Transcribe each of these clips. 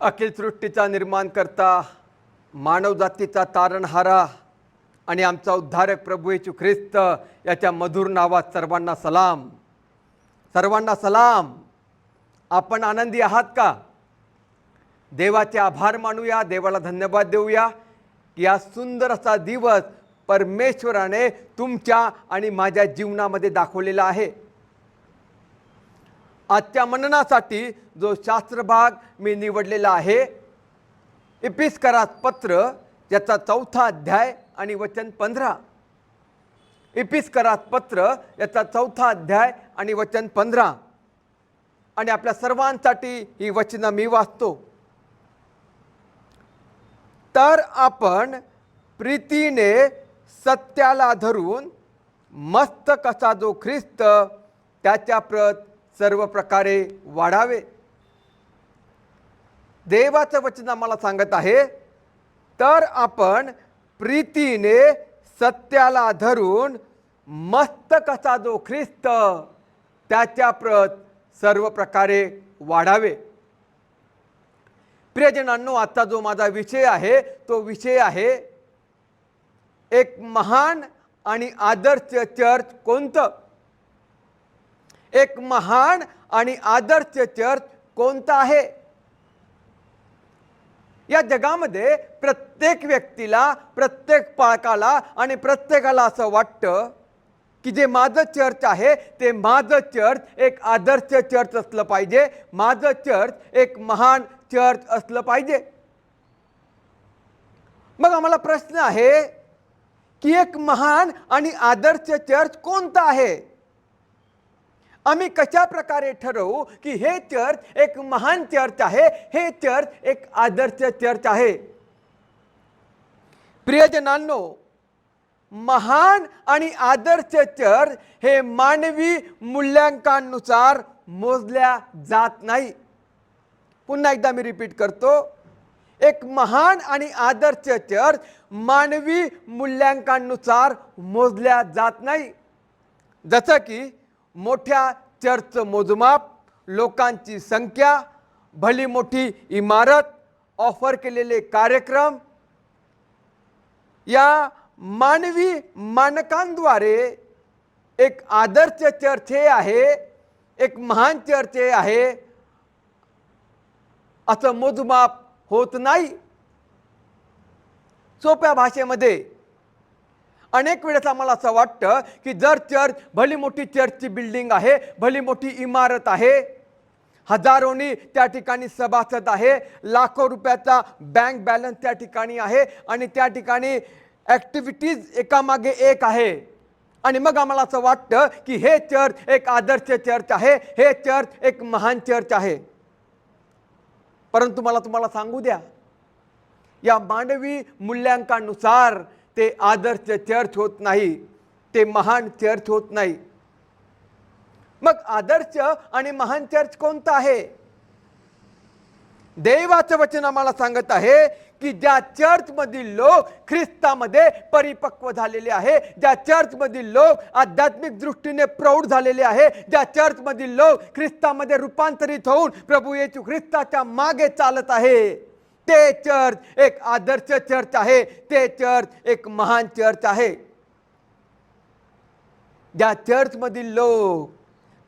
अखिल सृष्टीचा निर्माण करता, मानवजातीचा तारणहारा आणि आमचा उद्धारक प्रभू येशू ख्रिस्त याच्या मधुर नावात सर्वांना सलाम. सर्वांना सलाम. आपण आनंदी आहात का? देवाचे आभार मानूया, देवाला धन्यवाद देऊया की या सुंदर असा दिवस परमेश्वराने तुमच्या आणि माझ्या जीवनामध्ये दाखवलेला आहे. आजच्या मननासाठी जो शास्त्रभाग मी निवडलेला आहे, इपिस्करात पत्र याचा 4था अध्याय आणि वचन 15. इपिस्करात पत्र याचा 4था अध्याय आणि वचन 15. आणि आपल्या सर्वांसाठी ही वचनं मी वाचतो. तर आपण प्रीतीने सत्याला धरून मस्तक असा जो ख्रिस्त त्याच्या प्रत सर्व प्रकारे वाढावे. देवाचं वचन आम्हाला सांगत आहे, तर आपण प्रीतीने सत्याला धरून मस्तक असा जो ख्रिस्त त्याच्या प्रत सर्व प्रकारे वाढावे. प्रियजनांनो, आता जो माझा विषय आहे तो विषय आहे एक महान आणि आदर्श चर्च कोणतं. एक महान आणि आदर्श चर्च कोणता आहे? या जगामध्ये प्रत्येक व्यक्तीला, प्रत्येक पालकाला आणि प्रत्येकाला असं वाटतं की जे माझं चर्च आहे ते माझं चर्च एक आदर्श चर्च असलं पाहिजे, माझं चर्च एक महान चर्च असलं पाहिजे. मग आम्हाला प्रश्न आहे की एक महान आणि आदर्श चर्च कोणता आहे? आम्ही कशा प्रकारे ठरवू की हे चर्च एक महान चर्च आहे, हे चर्च एक आदर्श चर्च आहे? प्रियजनांनो, महान आणि आदर्श चर्च हे मानवी मूल्यांकनानुसार मोजल्या जात नाही. पुन्हा एकदा मी रिपीट करतो, एक महान आणि आदर्श चर्च मानवी मूल्यांकनानुसार मोजल्या जात नाही. जसं की मोठ्या चर्चचं मोजमाप, लोकांची संख्या, भली मोठी इमारत, ऑफर केलेले कार्यक्रम, या मानवी मानकांद्वारे एक आदर्श चर्च हे आहे, एक महान चर्च हे आहे असं मोजमाप होत नाही. सोप्या भाषेमध्ये अनेक वेळेस आम्हाला असं वाटतं की जर चर्च, भली मोठी चर्चची बिल्डिंग आहे, भली मोठी इमारत आहे, हजारोनी त्या ठिकाणी सभासद आहे, लाखो रुपयाचा बँक बॅलन्स त्या ठिकाणी आहे आणि त्या ठिकाणी ॲक्टिव्हिटीज एकामागे एक आहे, आणि मग आम्हाला असं वाटतं की हे चर्च एक आदर्श चर्च आहे, हे चर्च एक महान चर्च आहे. परंतु मला तुम्हाला सांगू द्या, या मानवी मूल्यांकनानुसार ते आदर्श चर्च होत नाही, ते महान चर्च होत नाही. मग आदर्श आणि महान चर्च कोणता आहे? देवाचं वचन आम्हाला सांगत आहे की ज्या चर्चमधील लोक ख्रिस्तामध्ये परिपक्व झालेले आहे, ज्या चर्चमधील लोक आध्यात्मिक दृष्टीने प्रौढ झालेले आहे, ज्या चर्चमधील लोक ख्रिस्तामध्ये रूपांतरित होऊन प्रभू येशू ख्रिस्ताच्या मागे चालत आहे, ते चर्च एक आदर्श चर्च आहे, ते चर्च एक महान चर्च आहे. ज्या चर्चमधील लोक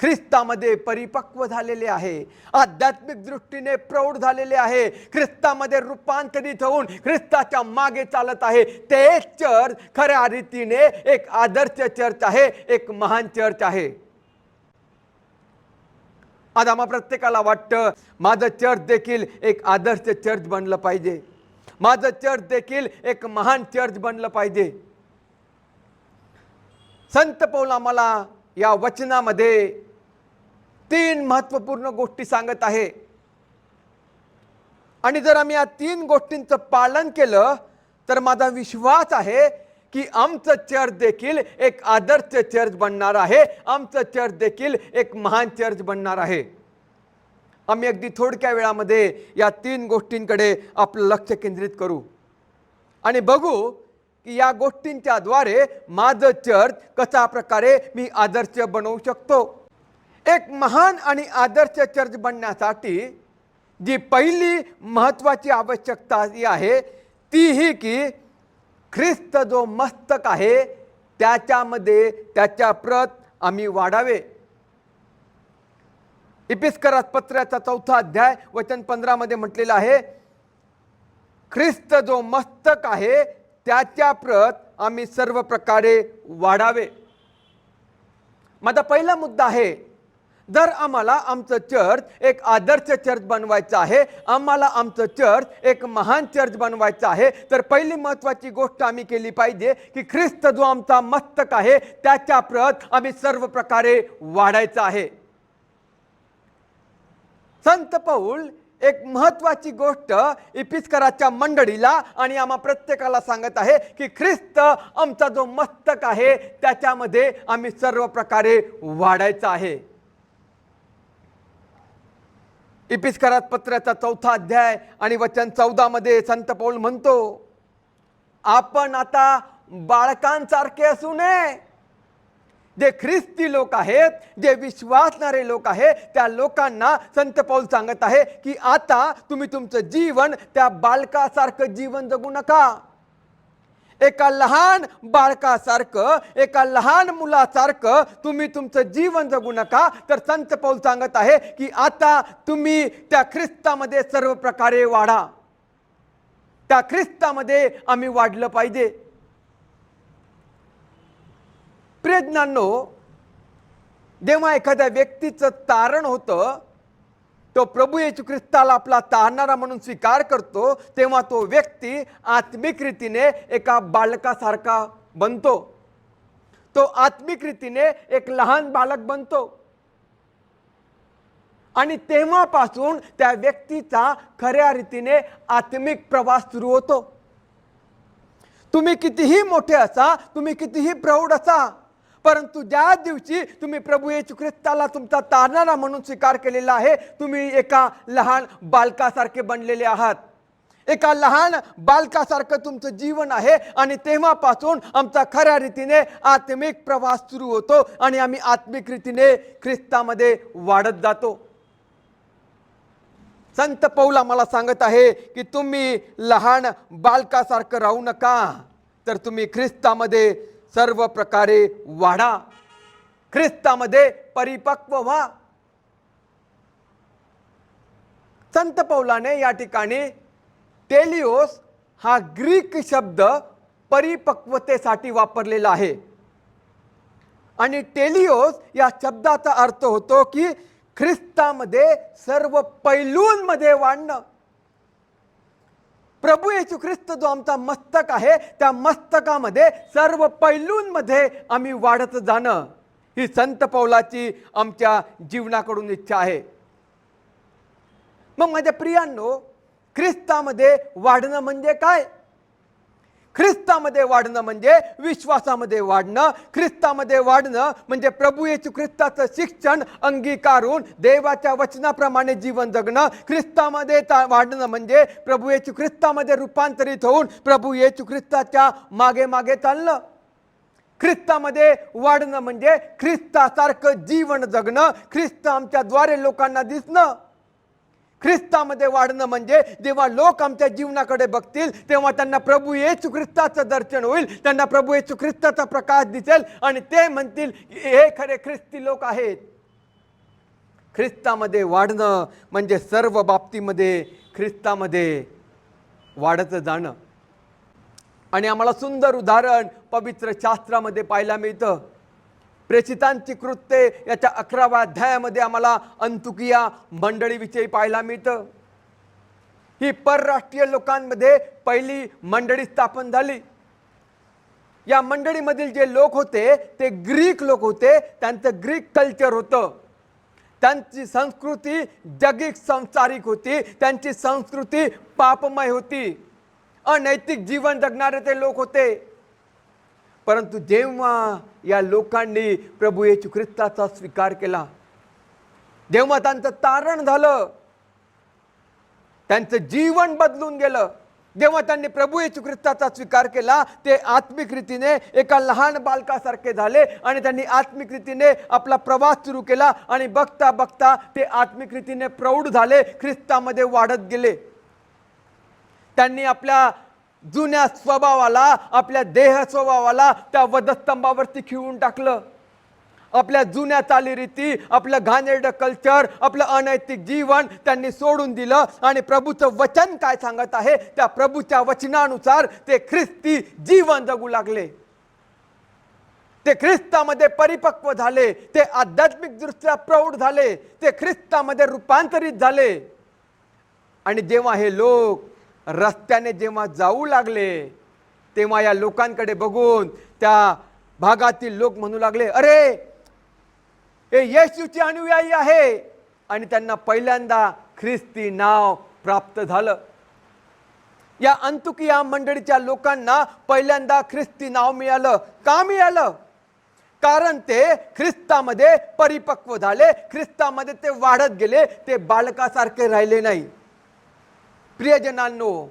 ख्रिस्तामध्ये परिपक्व झालेले आहे, आध्यात्मिक दृष्टीने प्रौढ झालेले आहे, ख्रिस्तामध्ये रूपांतरित होऊन ख्रिस्ताच्या मागे चालत आहे, ते चर्च खऱ्या रीतीने एक आदर्श चर्च आहे, एक महान चर्च आहे. आज आम्हा प्रत्येकाला वाटतं माझं चर्च देखील एक आदर्श चर्च बनलं पाहिजे, माझं चर्च देखील एक महान चर्च बनलं पाहिजे. संत पौल आम्हाला या वचनामध्ये 3 महत्त्वपूर्ण गोष्टी सांगत आहे, आणि जर आम्ही या 3 गोष्टींचं पालन केलं तर माझा विश्वास आहे की आमचं चर्च देखील एक आदर्श चर्च बनणार आहे, आमचं चर्च देखील एक महान चर्च बनणार आहे. आम्ही अगदी थोडक्या वेळामध्ये या 3 गोष्टींकडे आपलं लक्ष केंद्रित करू आणि बघू की या गोष्टींच्या द्वारे माझं चर्च कशा प्रकारे मी आदर्श बनवू शकतो. एक महान आणि आदर्श चर्च बनण्यासाठी जी पहिली महत्वाची आवश्यकता ही आहे ती ही की ख्रिस्त जो मस्तक आहे त्याच्यामध्ये त्याच्या प्रत आम्ही वाढावे. इपिस्करात पत्राचा 4 अध्याय वचन 15 मध्ये म्हटलेलं आहे, ख्रिस्त जो मस्तक आहे त्याच्या प्रत आम्ही सर्व प्रकारे वाढावे. माझा पहिला मुद्दा आहे, जर आम्हाला आमचं चर्च एक आदर्श चर्च बनवायचं आहे, आम्हाला आमचं चर्च एक महान चर्च बनवायचं आहे, तर पहिली महत्त्वाची गोष्ट आम्ही केली पाहिजे की ख्रिस्त जो आमचा मस्तक आहे त्याच्या प्रत आम्ही सर्व प्रकारे वाढायचं आहे. संत पौल एक महत्वाची गोष्ट इफिसकराच्या मंडळीला आणि आम्हा प्रत्येकाला सांगत आहे की ख्रिस्त आमचा जो मस्तक आहे त्याच्यामध्ये आम्ही सर्व प्रकारे वाढायचं आहे. इफिसकरात पत्राचा 4 अध्याय आणि वचन 14 मध्ये संत पौल म्हणतो, आपण आता बाळकांसारखे असू नये. जे ख्रिस्ती लोक आहेत, जे विश्वासणारे लोक आहेत, त्या लोकांना संत पौल सांगत आहे की आता तुम्ही तुमचं जीवन त्या बालकासारखं जीवन जगू नका. एका लहान बाळकासारखं, एका लहान मुलासारखं तुम्ही तुमचं जीवन जगू नका. तर संत पौल सांगत आहे की आता तुम्ही त्या ख्रिस्तामध्ये सर्व प्रकारे वाढा. त्या ख्रिस्तामध्ये आम्ही वाढलं पाहिजे. प्रियजनांनो, जेव्हा एखाद्या व्यक्तीचं तारण होतं, तो प्रभू येशू ख्रिस्ताला आपला तारणारा म्हणून स्वीकार करतो, तेव्हा तो व्यक्ती आत्मिक रीतीने एका बालकासारखा बनतो. तो आत्मिक रीतीने एक लहान बालक बनतो आणि तेव्हापासून त्या व्यक्तीचा खऱ्या रीतीने आत्मिक प्रवास सुरू होतो. तुम्ही कितीही मोठे असा, तुम्ही कितीही प्रौढ असा, परंतु ज्या दिवशी तुम्ही प्रभू येशू ख्रिस्ताला तुमचा तारणारा म्हणून स्वीकार केलेला आहे, तुम्ही एका लहान बालकासारखे बनलेले आहात. एका लहान बालकासारखं तुमचं जीवन आहे आणि तेव्हापासून आमचा खऱ्या रीतीने आत्मिक प्रवास सुरू होतो आणि आम्ही आत्मिक रीतीने ख्रिस्तामध्ये वाढत जातो. संत पौल आम्हाला सांगत आहे की तुम्ही लहान बालकासारखं राहू नका, तर तुम्ही ख्रिस्तामध्ये सर्व प्रकारे वाढा, ख्रिस्तामध्ये परिपक्व व्हा. संत पौलाने या ठिकाणी टेलिओस हा ग्रीक शब्द परिपक्वतेसाठी वापरलेला आहे आणि टेलिओस या शब्दाचा अर्थ होतो की ख्रिस्तामध्ये सर्व पैलूंमध्ये वाढणं. प्रभू येशू ख्रिस्त जो आमचा मस्तक आहे त्या मस्तकामध्ये सर्व पैलूंमध्ये आम्ही वाढत जाणं, ही संत पौलाची आमच्या जीवनाकडून इच्छा आहे. मग माझ्या प्रियांनो, ख्रिस्तामध्ये वाढणं म्हणजे काय? ख्रिस्तामध्ये वाढणं म्हणजे विश्वासामध्ये वाढणं. ख्रिस्तामध्ये वाढणं म्हणजे प्रभू येशू ख्रिस्ताचं शिक्षण अंगीकारून देवाच्या वचनाप्रमाणे जीवन जगणं. ख्रिस्तामध्ये वाढणं म्हणजे प्रभू येशू ख्रिस्तामध्ये रूपांतरित होऊन प्रभू येशू ख्रिस्ताच्या मागे मागे चालणं. ख्रिस्तामध्ये वाढणं म्हणजे ख्रिस्तासारखं जीवन जगणं, ख्रिस्त आमच्याद्वारे लोकांना दिसणं. ख्रिस्तामध्ये वाढणं म्हणजे जेव्हा लोक आमच्या जीवनाकडे बघतील तेव्हा त्यांना प्रभू येशू ख्रिस्ताचं दर्शन होईल, त्यांना प्रभू येशू ख्रिस्ताचा प्रकाश दिसेल आणि ते म्हणतील हे खरे ख्रिस्ती लोक आहेत. ख्रिस्तामध्ये वाढणं म्हणजे सर्व बाबतीमध्ये ख्रिस्तामध्ये वाढत जाणं. आणि आम्हाला सुंदर उदाहरण पवित्र शास्त्रामध्ये पाहायला मिळतं. प्रेषितांची कृत्ये याच्या 11व्या अध्यायामध्ये आम्हाला अंतुकिया मंडळीविषयी पाहायला मिळतं. ही परराष्ट्रीय लोकांमध्ये पहिली मंडळी स्थापन झाली. या मंडळीमधील जे लोक होते ते ग्रीक लोक होते. त्यांचं ग्रीक कल्चर होतं. त्यांची संस्कृती जगिक संसारिक होती. त्यांची संस्कृती पापमय होती. अनैतिक जीवन जगणारे ते लोक होते. परंतु जेव्हा या लोकांनी प्रभू येशू ख्रिस्ताचा स्वीकार केला, जेव्हा त्यांचं तारण झालं, त्यांचं जीवन बदलून गेलं, जेव्हा त्यांनी प्रभू येशू ख्रिस्ताचा स्वीकार केला, ते आत्मिक रीतीने एका लहान बालकासारखे झाले आणि त्यांनी आत्मिक रीतीने आपला प्रवास सुरू केला आणि बघता बघता ते आत्मिक रीतीने प्रौढ झाले, ख्रिस्तामध्ये वाढत गेले. त्यांनी आपल्या जुन्या स्वभावाला, आपल्या देह स्वभावाला त्या वधस्तंभावरती खिळून टाकलं. आपल्या जुन्या चालीरीती, आपलं घाणेरडं कल्चर, आपलं अनैतिक जीवन त्यांनी सोडून दिलं आणि प्रभूचं वचन काय सांगत आहे, त्या प्रभूच्या वचनानुसार ते ख्रिस्ती जीवन जगू लागले. ते ख्रिस्तामध्ये परिपक्व झाले, ते आध्यात्मिक दृष्ट्या प्रौढ झाले, ते ख्रिस्तामध्ये रूपांतरित झाले. आणि जेव्हा हे लोक रस्त्याने जेव्हा जाऊ लागले, तेव्हा या लोकांकडे बघून त्या भागातील लोक म्हणू लागले, अरे हे येशूचे अनुयायी आहे. आणि त्यांना पहिल्यांदा ख्रिस्ती नाव प्राप्त झालं. या अंतुकिया मंडळीच्या लोकांना पहिल्यांदा ख्रिस्ती नाव मिळालं. का मिळालं? कारण ते ख्रिस्तामध्ये परिपक्व झाले, ख्रिस्तामध्ये ते वाढत गेले, ते बालकासारखे राहिले नाही. प्रियजनांनो,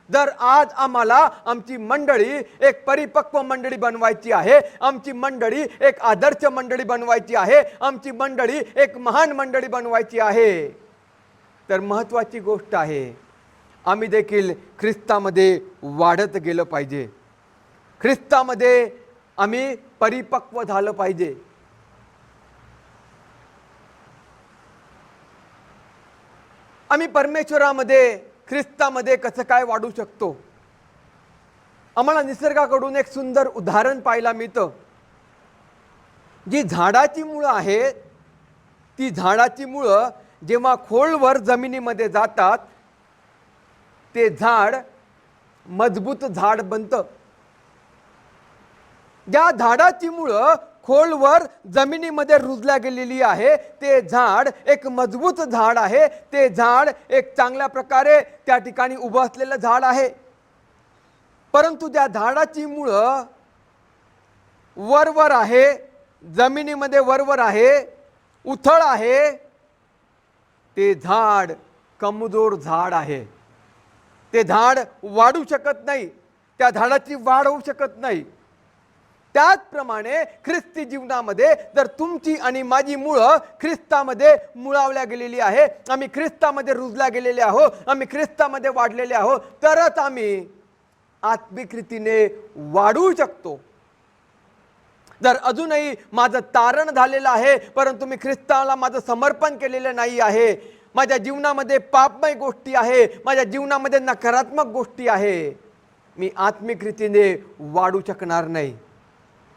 जर आज आम्हाला आमची मंडळी एक परिपक्व मंडळी बनवायची आहे, आमची मंडळी एक आदर्श मंडळी बनवायची आहे, आमची मंडळी एक महान मंडळी बनवायची आहे, तर महत्त्वाची गोष्ट आहे आम्ही देखील ख्रिस्तामध्ये वाढत गेलं पाहिजे. ख्रिस्तामध्ये आम्ही परिपक्व झालं पाहिजे. आम्ही परमेश्वरामध्ये, ख्रिस्तामध्ये कसं काय वाढू शकतो? आम्हाला निसर्गाकडून एक सुंदर उदाहरण पाहायला मिळतं. जी झाडाची मुळं आहेत, ती झाडाची मुळं जेव्हा खोलवर जमिनीमध्ये जातात, ते झाड मजबूत झाड बनतं. ज्या झाडाची मुळं खोलवर जमिनीमध्ये रुजल्या गेलेली आहे, ते झाड एक मजबूत झाड आहे. ते झाड एक चांगल्या प्रकारे त्या ठिकाणी उभं असलेलं झाड आहे. परंतु त्या झाडाची मुळं वरवर आहे, जमिनीमध्ये वरवर आहे, उथळ आहे, ते झाड कमजोर झाड आहे. ते झाड वाढू शकत नाही, त्या झाडाची वाढ होऊ शकत नाही. त्याचप्रमाणे ख्रिस्ती जीवनामध्ये जर तुमची आणि माझी मुळं ख्रिस्तामध्ये मुळावल्या गेलेली आहे, आम्ही ख्रिस्तामध्ये रुजल्या गेलेले आहोत, आम्ही ख्रिस्तामध्ये वाढलेले आहोत, तरच आम्ही आत्मिक रीतीने वाढू शकतो. जर अजूनही माझं तारण झालेलं आहे, परंतु मी ख्रिस्ताला माझं समर्पण केलेलं नाही आहे, माझ्या जीवनामध्ये पापमय गोष्टी आहे, माझ्या जीवनामध्ये नकारात्मक गोष्टी आहे, मी आत्मिक रीतीने वाढू शकणार नाही.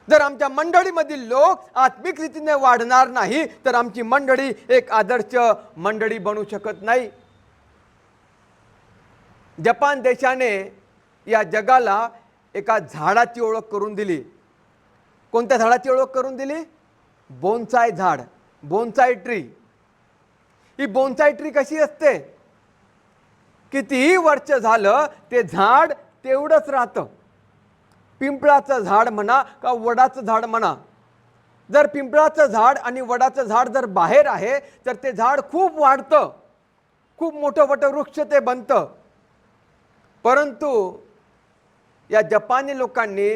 जर आमच्या मंडळीमधील लोक आत्मिक रीतीने वाढणार नाही, तर आमची मंडळी एक आदर्श मंडळी बनू शकत नाही. जपान देशाने या जगाला एका झाडाची ओळख करून दिली. कोणत्या झाडाची ओळख करून दिली? बोन्साय झाड, बोन्साय ट्री. ही बोन्साय ट्री कशी असते? कितीही वर्ष झालं ते झाड तेवढंच राहतं. पिंपळाचं झाड म्हणा का वडाचं झाड म्हणा, जर पिंपळाचं झाड आणि वडाचं झाड जर बाहेर आहे, तर ते झाड खूप वाढतं, खूप मोठं वटवृक्ष ते बनतं. परंतु या जपानी लोकांनी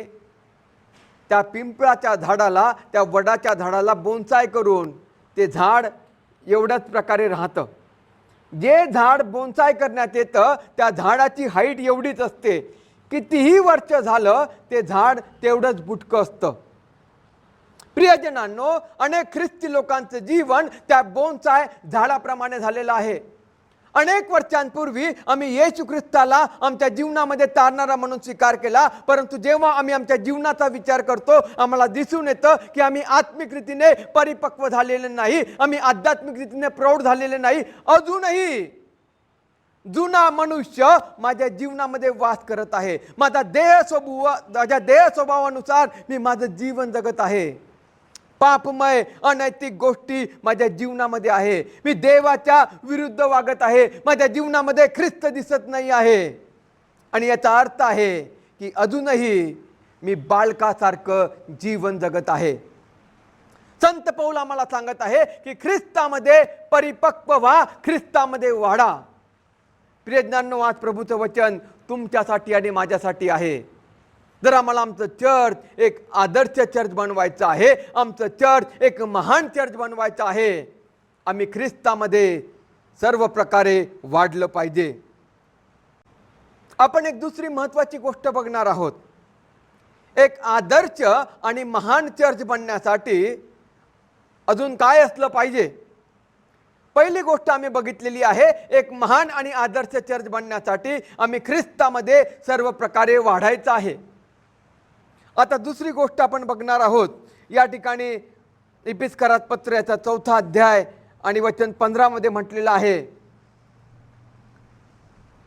त्या पिंपळाच्या झाडाला, त्या वडाच्या झाडाला बोन्साय करून ते झाड एवढ्याच प्रकारे राहतं. जे झाड बोन्साय करण्यात येतं, त्या झाडाची हाईट एवढीच असते. कितीही वर्ष झालं ते झाड तेवढंच बुटकं असतं. प्रियजनांनो, अनेक ख्रिस्ती लोकांचं जीवन त्या बोन्साय झाडाप्रमाणे झालेलं आहे. अनेक वर्षांपूर्वी आम्ही येशू ख्रिस्ताला आमच्या जीवनामध्ये तारणारा म्हणून स्वीकार केला, परंतु जेव्हा आम्ही आमच्या जीवनाचा विचार करतो, आम्हाला दिसून येतं की आम्ही आत्मिक रीतीने परिपक्व झालेले नाही, आम्ही आध्यात्मिक रीतीने प्रौढ झालेले नाही. अजूनही जुना मनुष्य माझ्या जीवनामध्ये वास करत आहे. माझा देह स्वभावानुसार मी माझं जीवन जगत आहे. पापमय अनैतिक गोष्टी माझ्या जीवनामध्ये आहे. मी देवाच्या विरुद्ध वागत आहे. माझ्या जीवनामध्ये ख्रिस्त दिसत नाही आहे. आणि याचा अर्थ आहे की अजूनही मी बालकासारखं जीवन जगत आहे. संत पौल आम्हाला सांगत आहे की ख्रिस्तामध्ये परिपक्व व्हा, ख्रिस्तामध्ये वाढा. प्रियजनांनो, आज प्रभूचं वचन तुमच्यासाठी आणि माझ्यासाठी आहे. जर आम्हाला आमचं चर्च एक आदर्श चर्च बनवायचं आहे, आमचं चर्च एक महान चर्च बनवायचं आहे, आम्ही ख्रिस्तामध्ये सर्व प्रकारे वाढलं पाहिजे. आपण एक दुसरी महत्त्वाची गोष्ट बघणार आहोत. एक आदर्श आणि महान चर्च बनण्यासाठी अजून काय असलं पाहिजे? पहिली गोष्ट आम्ही बघितलेली आहे, एक महान आणि आदर्श चर्च बनण्यासाठी आम्ही ख्रिस्तामध्ये सर्व प्रकारे वाढायचं आहे. आता दुसरी गोष्ट आपण बघणार आहोत. या ठिकाणी इफिसकरात पत्र याचा 4था अध्याय आणि वचन 15 मध्ये म्हटलेलं आहे,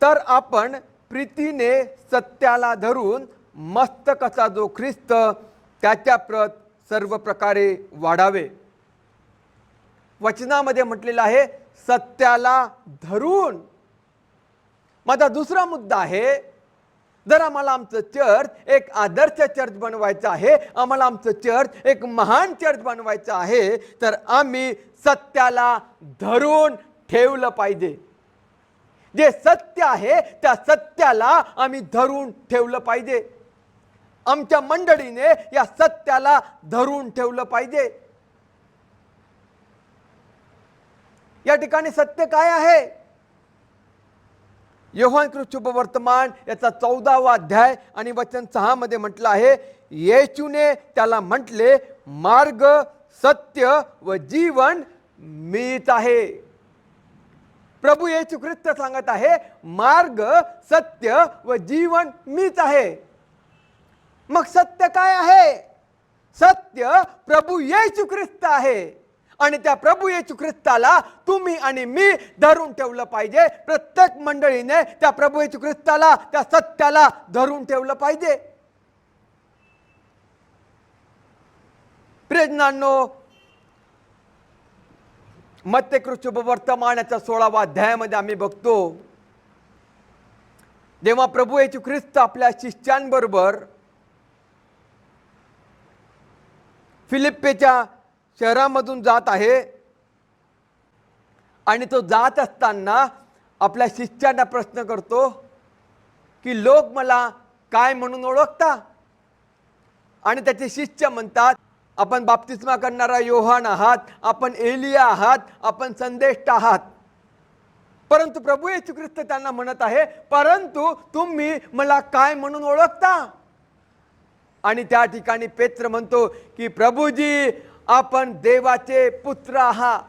तर आपण प्रीतीने सत्याला धरून मस्तकाचा जो ख्रिस्त त्याच्या प्रत सर्व प्रकारे वाढावे. वचनामध्ये म्हटलेलं आहे सत्याला धरून. माझा दुसरा मुद्दा आहे, जर आम्हाला आमचं चर्च एक आदर्श चर्च बनवायचं आहे, आम्हाला आमचं चर्च एक महान चर्च बनवायचं आहे, तर आम्ही सत्याला धरून ठेवलं पाहिजे. जे सत्य आहे त्या सत्याला आम्ही धरून ठेवलं पाहिजे. आमच्या मंडळीने या सत्याला धरून ठेवलं पाहिजे. या ठिकाणी सत्य काय आहे? योहान कृत शुभवर्तमान याचा 14वा अध्याय आणि वचन 6 मध्ये म्हटलं आहे, येशूने त्याला म्हटले, मार्ग सत्य व जीवन मीच आहे. प्रभू येशू ख्रिस्त सांगत आहे, मार्ग सत्य व जीवन मीच आहे. मग सत्य काय आहे? सत्य प्रभू येशू ख्रिस्त आहे आणि त्या प्रभू येशू ख्रिस्ताला तुम्ही आणि मी धरून ठेवलं पाहिजे. प्रत्येक मंडळीने त्या प्रभू येशू ख्रिस्ताला, त्या सत्याला धरून ठेवलं पाहिजे. प्रियजनांनो, मत्ते कृत शुभवर्तमानाच्या 16वा अध्यायामध्ये आम्ही बघतो, जेव्हा प्रभू येशू ख्रिस्त आपल्या शिष्यांबरोबर फिलिप्पीच्या शहरामधून जात आहे आणि तो जात असताना आपल्या शिष्यांना प्रश्न करतो की लोक मला काय म्हणून ओळखता? आणि त्याचे शिष्य म्हणतात, आपण बाप्तिस्मा करणारा योहान आहात, आपण एलिया आहात, आपण संदेष्ट आहात. परंतु प्रभू येशू ख्रिस्त त्यांना म्हणत आहे, परंतु तुम्ही मला काय म्हणून ओळखता? आणि त्या ठिकाणी पेत्र म्हणतो की प्रभूजी, आपण देवाचे पुत्र आहात.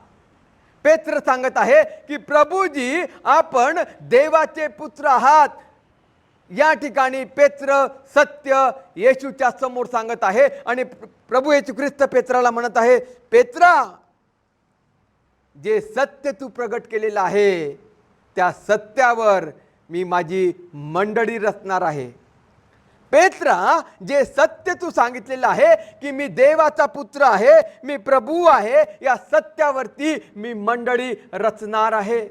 पेत्र सांगत आहे की प्रभूजी, आपण देवाचे पुत्र आहात. या ठिकाणी पेत्र सत्य येशूच्या समोर सांगत आहे आणि प्रभू येशू ख्रिस्त पेत्राला म्हणत आहे, पेत्रा, जे सत्य तू प्रगट केलेलं आहे त्या सत्यावर मी माझी मंडळी रचणार आहे. पेत्रा, जे सत्य तू सांगितलेलं आहे की मी देवाचा पुत्र आहे, मी प्रभू आहे, या सत्यावरती मी मंडळी रचणार आहे.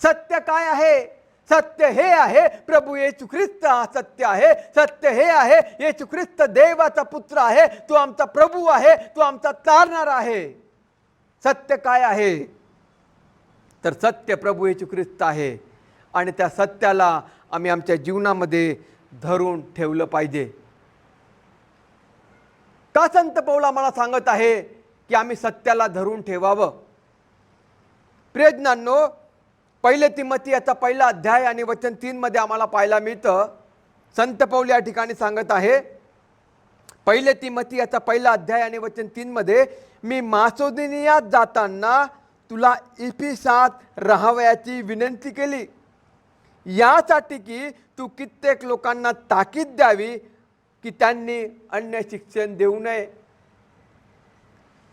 सत्य काय आहे? सत्य हे आहे, प्रभू येशू ख्रिस्त हा सत्य आहे. सत्य हे आहे, येशू ख्रिस्त देवाचा पुत्र आहे, तो आमचा प्रभू आहे, तो आमचा तारणारा आहे. सत्य काय आहे? तर सत्य प्रभू येशू ख्रिस्त आहे आणि त्या सत्याला आम्ही आमच्या जीवनामध्ये धरून ठेवलं पाहिजे. का संत पौल आम्हाला सांगत आहे की आम्ही सत्याला धरून ठेवावं? प्रियजनांनो, पहिले तिमोथी याचा 1ला अध्याय आणि वचन 3 मध्ये आम्हाला पाहायला मिळतं, संत पौल या ठिकाणी सांगत आहे, पहिले तिमोथी याचा 1ला अध्याय आणि वचन 3 मध्ये, मी मासिदोनियात जाताना तुला इफिसात राहावयाची विनंती केली, यासाठी की तू कित्येक लोकांना ताकीद द्यावी की त्यांनी अन्य शिक्षण देऊ नये.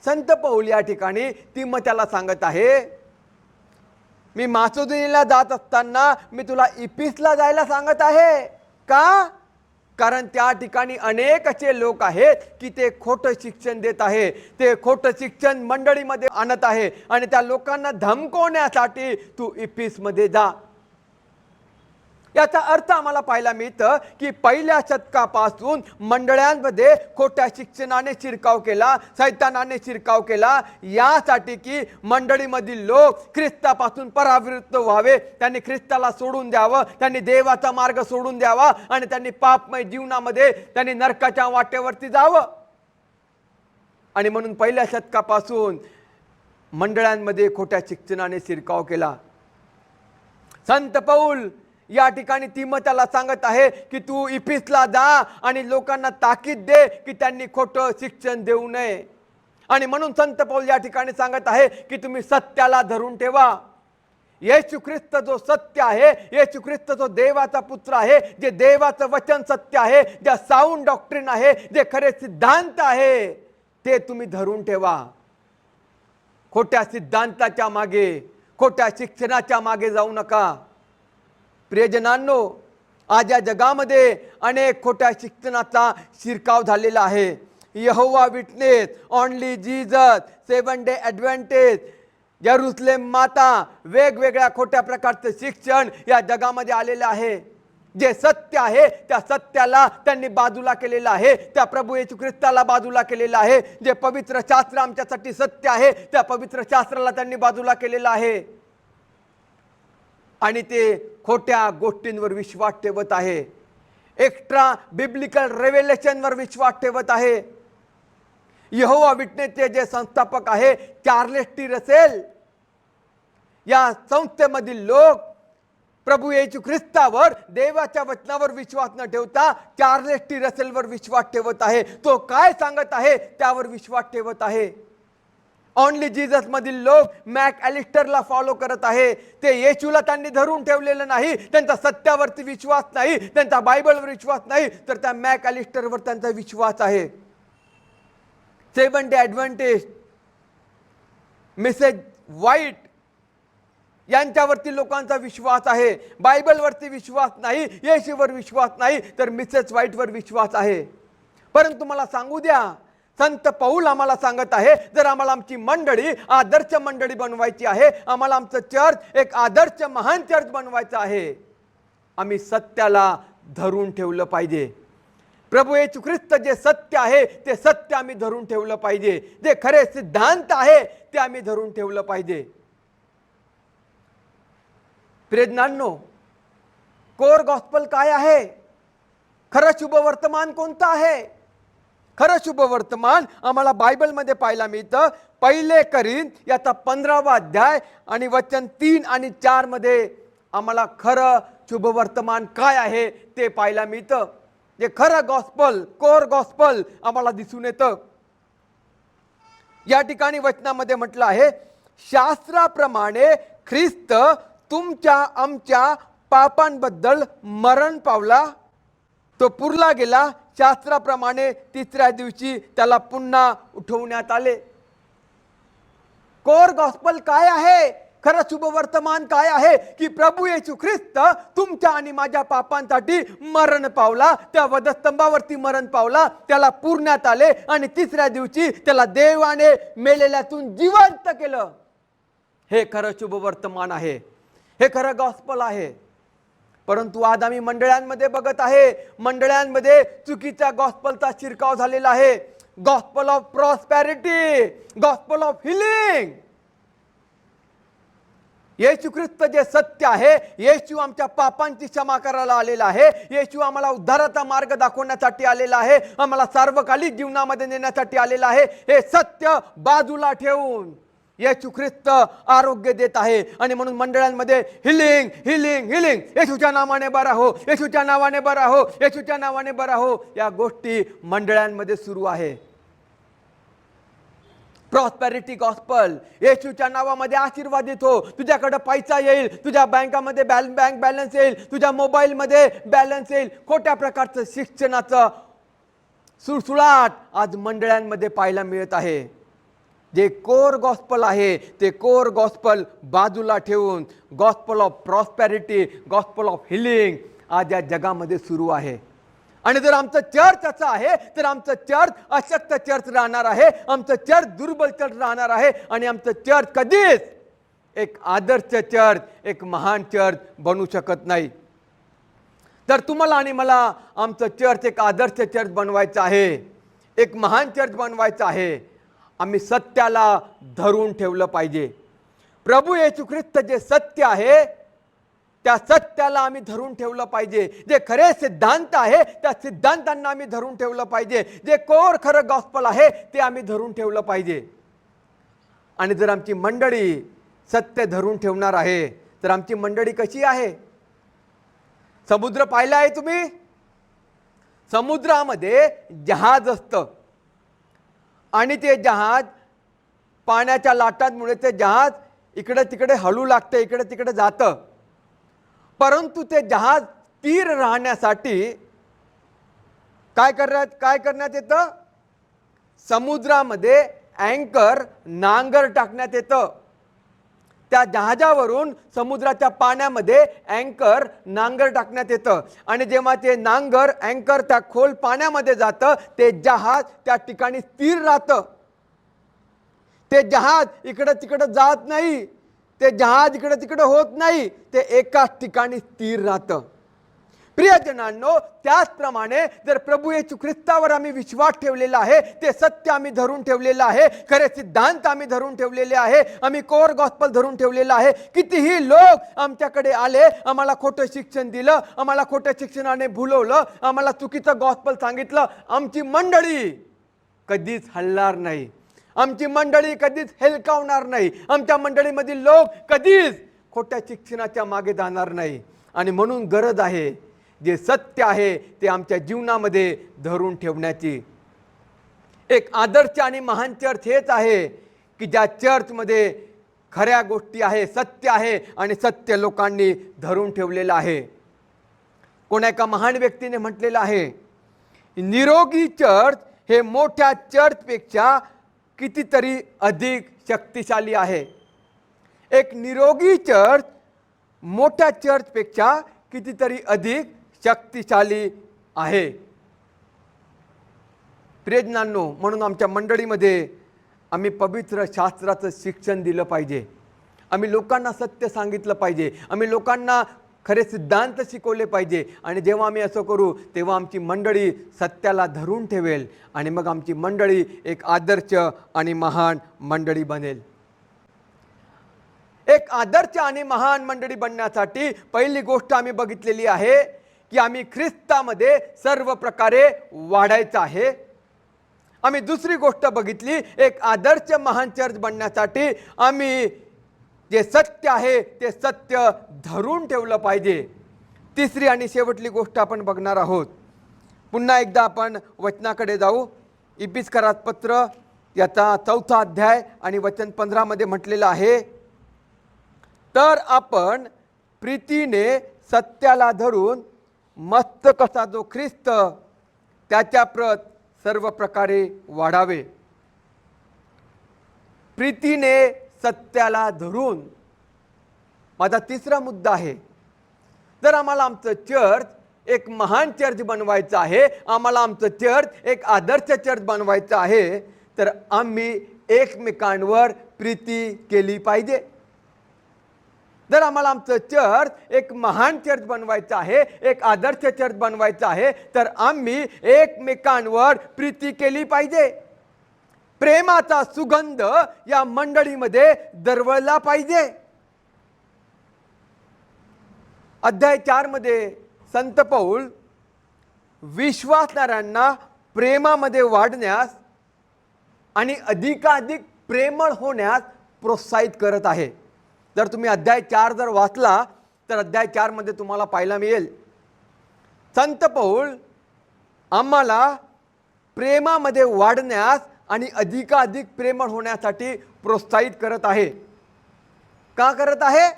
संत पौल या ठिकाणी तिमोथेला सांगत आहे, मी मासिदोनियाला जात असताना मी तुला इफिसला जायला सांगत आहे. का? कारण त्या ठिकाणी अनेक असे लोक आहेत की ते खोटं शिक्षण देत आहे, ते खोटं शिक्षण मंडळीमध्ये आणत आहे आणि त्या लोकांना धमकवण्यासाठी तू इफिसमध्ये जा. याचा अर्थ आम्हाला पाहायला मिळतं की पहिल्या शतकापासून मंडळांमध्ये खोट्या शिक्षणाने शिरकाव केला, सैतानाने शिरकाव केला, यासाठी की मंडळीमधील लोक ख्रिस्तापासून परावृत्त व्हावे, त्यांनी ख्रिस्ताला सोडून द्यावं, त्यांनी देवाचा मार्ग सोडून द्यावा आणि त्यांनी पापमय जीवनामध्ये त्यांनी नरकाच्या वाटेवरती जावं. आणि म्हणून पहिल्या शतकापासून मंडळांमध्ये खोट्या शिक्षणाने शिरकाव केला. संत पौल या ठिकाणी तिमोथेला सांगत आहे की तू इफिसला जा आणि लोकांना ताकीद दे की त्यांनी खोटं शिक्षण देऊ नये. आणि म्हणून संत पौल या ठिकाणी सांगत आहे की तुम्ही सत्याला धरून ठेवा. येशू ख्रिस्त जो सत्य आहे, येशू ख्रिस्त जो देवाचा पुत्र आहे, जे देवाचं वचन सत्य आहे, जे साऊंड डॉक्ट्रिन आहे, जे खरे सिद्धांत आहे, ते तुम्ही धरून ठेवा. खोट्या सिद्धांताच्या मागे, खोट्या शिक्षणाच्या मागे जाऊ नका. प्रियजनांनो, आज या जगामध्ये अनेक खोट्या शिक्षणाचा शिरकाव झालेला आहे. Jehovah witness, only Jesus, 7 day advantage, Jerusalem माता, वेगवेगळ्या खोट्या प्रकारचं शिक्षण या जगामध्ये आलेलं आहे. जे सत्य आहे त्या सत्याला त्यांनी बाजूला केलेलं आहे, त्या प्रभू येशू ख्रिस्ताला बाजूला केलेलं आहे. जे पवित्र शास्त्र आमच्यासाठी सत्य आहे त्या पवित्र शास्त्राला त्यांनी बाजूला केलेलं आहे आणि ते खोट्या गोष्टींवर विश्वास ठेवत आहे. एक्स्ट्रा बिब्लिकल रेव्हेलेशनवर विश्वास ठेवत आहे. यहोवा विटनेसचे जे संस्थापक आहे चार्ल्स टी रसेल, या संस्थेमधील लोक प्रभू येशू ख्रिस्तावर, देवाच्या वचनावर विश्वास न ठेवता चार्ल्स टी रसेलवर विश्वास ठेवत आहे. तो काय सांगत आहे त्यावर विश्वास ठेवत आहे. ओनली जीसस मधील लोक मॅक ॲलिस्टरला फॉलो करत आहे. ते येशूला त्यांनी धरून ठेवलेलं नाही, त्यांचा सत्यावरती विश्वास नाही, त्यांचा बायबलवर विश्वास नाही, तर त्या मॅक ॲलिस्टरवर त्यांचा विश्वास आहे. 7 डे ॲडव्हेंटेज, मिसेस व्हाईट यांच्यावरती लोकांचा विश्वास आहे. बायबलवरती विश्वास नाही, येशूवर विश्वास नाही, तर मिसेस व्हाईटवर विश्वास आहे. परंतु मला सांगू द्या, संत पौल आम्हाला सांगत आहे, जर आम्हाला आमची मंडळी आदर्श मंडळी बनवायची आहे, आम्हाला आमचं चर्च एक आदर्श महान चर्च बनवायचं आहे, आम्ही सत्याला धरून ठेवलं पाहिजे. प्रभू येशू ख्रिस्त जे सत्य आहे ते सत्य आम्ही धरून ठेवलं पाहिजे. जे खरे सिद्धांत आहे ते आम्ही धरून ठेवलं पाहिजे. प्रियजनांनो, कोर गॉस्पल काय आहे? खरं शुभ वर्तमान कोणतं आहे? खरं शुभ वर्तमान आम्हाला बायबलमध्ये पाहायला मिळतं. 1 कोरिंथ याचा 15वा अध्याय आणि वचन 3 आणि 4 मध्ये आम्हाला खरं शुभ वर्तमान काय आहे ते पाहायला मिळतं. जे खरं गॉस्पल, कोर गॉस्पल आम्हाला दिसून येतं. या ठिकाणी वचनामध्ये म्हटलं आहे, शास्त्राप्रमाणे ख्रिस्त तुमच्या आमच्या पापांबद्दल मरण पावला, तो पुरला गेला, शास्त्राप्रमाणे 3ऱ्या दिवशी त्याला पुन्हा उठवण्यात आले. कोर गॉस्पल काय आहे? खरं शुभ वर्तमान काय आहे? की प्रभू येशू ख्रिस्त तुमच्या आणि माझ्या पापांसाठी मरण पावला, त्या वधस्तंभावरती मरण पावला, त्याला पुरण्यात आले आणि 3ऱ्या दिवशी त्याला देवाने मेलेल्यातून जिवंत केलं. हे खरं शुभ वर्तमान आहे, हे खरं गॉस्पल आहे. परंतु आज आम्ही मंडळांमध्ये बघत आहे, मंडळांमध्ये चुकीच्या गॉस्पलचा शिरकाव झालेला आहे. Gospel of prosperity, gospel of healing. येशू ख्रिस्त जे सत्य आहे, येशू आमच्या पापांची क्षमा करायला आलेला आहे, येशू आम्हाला उद्धाराचा मार्ग दाखवण्यासाठी आलेला आहे, आम्हाला सार्वकालिक जीवनामध्ये नेण्यासाठी आलेला आहे. हे सत्य बाजूला ठेवून येशू ख्रिस्त आरोग्य देत आहे. आणि म्हणून मंडळांमध्ये हिलिंग हिलिंग हिलिंग, येशूच्या नावाने बरा हो, येशूच्या नावाने बरा हो, येशूच्या नावाने बरा हो, या गोष्टी मंडळांमध्ये सुरू आहे. प्रॉस्पेरिटी गॉस्पल, येशूच्या नावामध्ये आशीर्वाद येतो, तुझ्याकडे पैसा येईल, तुझ्या बँकामध्ये बँक बॅलन्स येईल, तुझ्या मोबाईलमध्ये बॅलन्स येईल. खोट्या प्रकारचं शिक्षणाचं सुळसुळाट आज मंडळांमध्ये पाहायला मिळत आहे. जे कोर गॉस्पल आहे ते कोर गॉस्पल बाजूला ठेवून gospel of prosperity, gospel of healing आज या जगामध्ये सुरू आहे. आणि जर आमचं चर्च असं आहे तर आमचं चर्च अशक्त चर्च राहणार आहे, आमचं चर्च दुर्बल चर्च राहणार आहे आणि आमचं चर्च कधीच एक आदर्श चर्च, एक महान चर्च बनू शकत नाही. तर तुम्हाला आणि मला आमचं चर्च एक आदर्श चर्च बनवायचं आहे, एक महान चर्च बनवायचं आहे. आम्ही सत्याला धरून ठेवलं पाहिजे. प्रभू येशू ख्रिस्त जे सत्य आहे त्या सत्याला आम्ही धरून ठेवलं पाहिजे. जे खरे सिद्धांत आहे त्या सिद्धांतांना आम्ही धरून ठेवलं पाहिजे. जे कोर खरं गॉस्पल आहे ते आम्ही धरून ठेवलं पाहिजे. आणि जर आमची मंडळी सत्य धरून ठेवणार आहे तर आमची मंडळी कशी आहे? समुद्र पाहिला आहे तुम्ही? समुद्रामध्ये जहाज असतं आणि ते जहाज पाण्याच्या लाटांमुळे ते जहाज इकडे तिकडे हलू लागतं, इकडे तिकडे जातं. परंतु ते जहाज स्थिर राहण्यासाठी काय करण्यात येतं? समुद्रामध्ये अँकर नांगर टाकण्यात येतं. त्या जहाजावरून समुद्राच्या पाण्यामध्ये अँकर नांगर टाकण्यात येतं आणि जेव्हा ते नांगर अँकर त्या खोल पाण्यामध्ये जातं ते जहाज त्या ठिकाणी स्थिर राहतं. ते जहाज इकडे तिकडे जात नाही, ते जहाज इकडे तिकडे होत नाही, ते एकाच ठिकाणी स्थिर राहतं. प्रियजनांनो, त्याचप्रमाणे जर प्रभू येशू ख्रिस्तावर आम्ही विश्वास ठेवलेला आहे, ते सत्य आम्ही धरून ठेवलेलं आहे, खरे सिद्धांत आम्ही धरून ठेवलेले आहे, आम्ही कोर गॉस्पल धरून ठेवलेलं आहे. कितीही लोक आमच्याकडे आले, आम्हाला खोटं शिक्षण दिलं, आम्हाला खोट्या शिक्षणाने भुलवलं, आम्हाला चुकीचं गॉस्पल सांगितलं, आमची मंडळी कधीच हलणार नाही, आमची मंडळी कधीच हेलकावणार नाही, आमच्या मंडळीमधील लोक कधीच खोट्या शिक्षणाच्या मागे जाणार नाही. आणि म्हणून गरज आहे जे सत्य आहे ते आमच्या जीवनामध्ये धरून ठेवण्याची. एक आदर्श आणि महान चर्च हेच आहे की ज्या चर्चमध्ये खऱ्या गोष्टी आहे, सत्य आहे आणि सत्य लोकांनी धरून ठेवलेलं आहे. कोणा एका महान व्यक्तीने म्हटलेलं आहे, निरोगी चर्च हे मोठ्या चर्चपेक्षा कितीतरी अधिक शक्तिशाली आहे. एक निरोगी चर्च मोठ्या चर्चपेक्षा कितीतरी अधिक शक्तिशाली आहे. प्रियजनांनो, म्हणून आमच्या मंडळीमध्ये आम्ही पवित्र शास्त्राचं शिक्षण दिलं पाहिजे, आम्ही लोकांना सत्य सांगितलं पाहिजे, आम्ही लोकांना खरे सिद्धांत शिकवले पाहिजे. आणि जेव्हा आम्ही असं करू तेव्हा आमची मंडळी सत्याला धरून ठेवेल आणि मग आमची मंडळी एक आदर्श आणि महान मंडळी बनेल. एक आदर्श आणि महान मंडळी बनण्यासाठी पहिली गोष्ट आम्ही बघितलेली आहे की आम्ही ख्रिस्तामध्ये सर्व प्रकारे वाढायचं आहे. आम्ही दुसरी गोष्ट बघितली, एक आदर्श महान चर्च बनण्यासाठी आम्ही जे सत्य आहे ते सत्य धरून ठेवलं पाहिजे. तिसरी आणि शेवटली गोष्ट आपण बघणार आहोत. पुन्हा एकदा आपण वचनाकडे जाऊ. इफिसकरास पत्र याचा 4था अध्याय आणि वचन 15 मध्ये म्हटलेलं आहे, तर आपण प्रीतीने सत्याला धरून मस्त कसा जो ख्रिस्त त्याच्या प्रत सर्व प्रकारे वाढावे. प्रीतीने सत्याला धरून. माझा तिसरा मुद्दा आहे, जर आम्हाला आमचं चर्च एक महान चर्च बनवायचं आहे, आम्हाला आमचं चर्च एक आदर्श चर्च बनवायचं आहे, तर आम्ही एकमेकांवर प्रीती केली पाहिजे. जर आम्हाला आमचं चर्च एक महान चर्च बनवायचं आहे, एक आदर्श चर्च बनवायचं आहे, तर आम्ही एकमेकांवर प्रीती केली पाहिजे. प्रेमाचा सुगंध या मंडळीमध्ये दरवळला पाहिजे. अध्याय 4 मध्ये संत पौल विश्वासणाऱ्यांना प्रेमामध्ये वाढण्यास आणि अधिकाधिक प्रेमळ होण्यास प्रोत्साहित करत आहे. जर तुम्ही अध्याय 4 जर वाचला तर अध्याय 4 मध्ये तुम्हाला पाहायला मिळेल, संत पौल आम्हाला प्रेमामध्ये वाढण्यास आणि अधिकाधिक प्रेमळ होण्यासाठी प्रोत्साहित करत आहे. का करत आहे?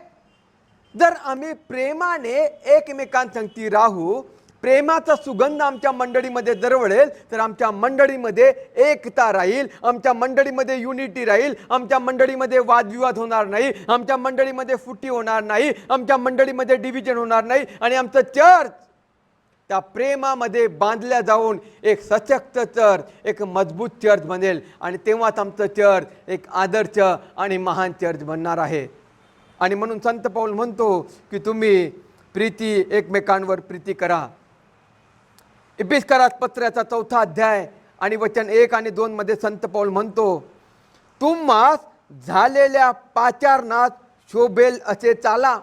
जर आम्ही प्रेमाने एकमेकांसंगती राहू, प्रेमाचा सुगंध आमच्या मंडळीमध्ये दरवळेल, तर आमच्या मंडळीमध्ये एकता राहील, आमच्या मंडळीमध्ये युनिटी राहील, आमच्या मंडळीमध्ये वादविवाद होणार नाही, आमच्या मंडळीमध्ये फुटी होणार नाही, आमच्या मंडळीमध्ये डिव्हिजन होणार नाही आणि आमचं चर्च त्या प्रेमामध्ये बांधल्या जाऊन एक सशक्त चर्च, एक मजबूत चर्च बनेल आणि तेव्हाच आमचं चर्च एक आदर्श आणि महान चर्च बनणार आहे. आणि म्हणून संत पौल म्हणतो की तुम्ही प्रीती, एकमेकांवर प्रीती करा. इपिस्करास पत्राचा 4था अध्याय आणि वचन 1 आणि 2 मध्ये संत पौल म्हणतो, तुम्हास झालेल्या पाचारणात शोभेल असे चाला.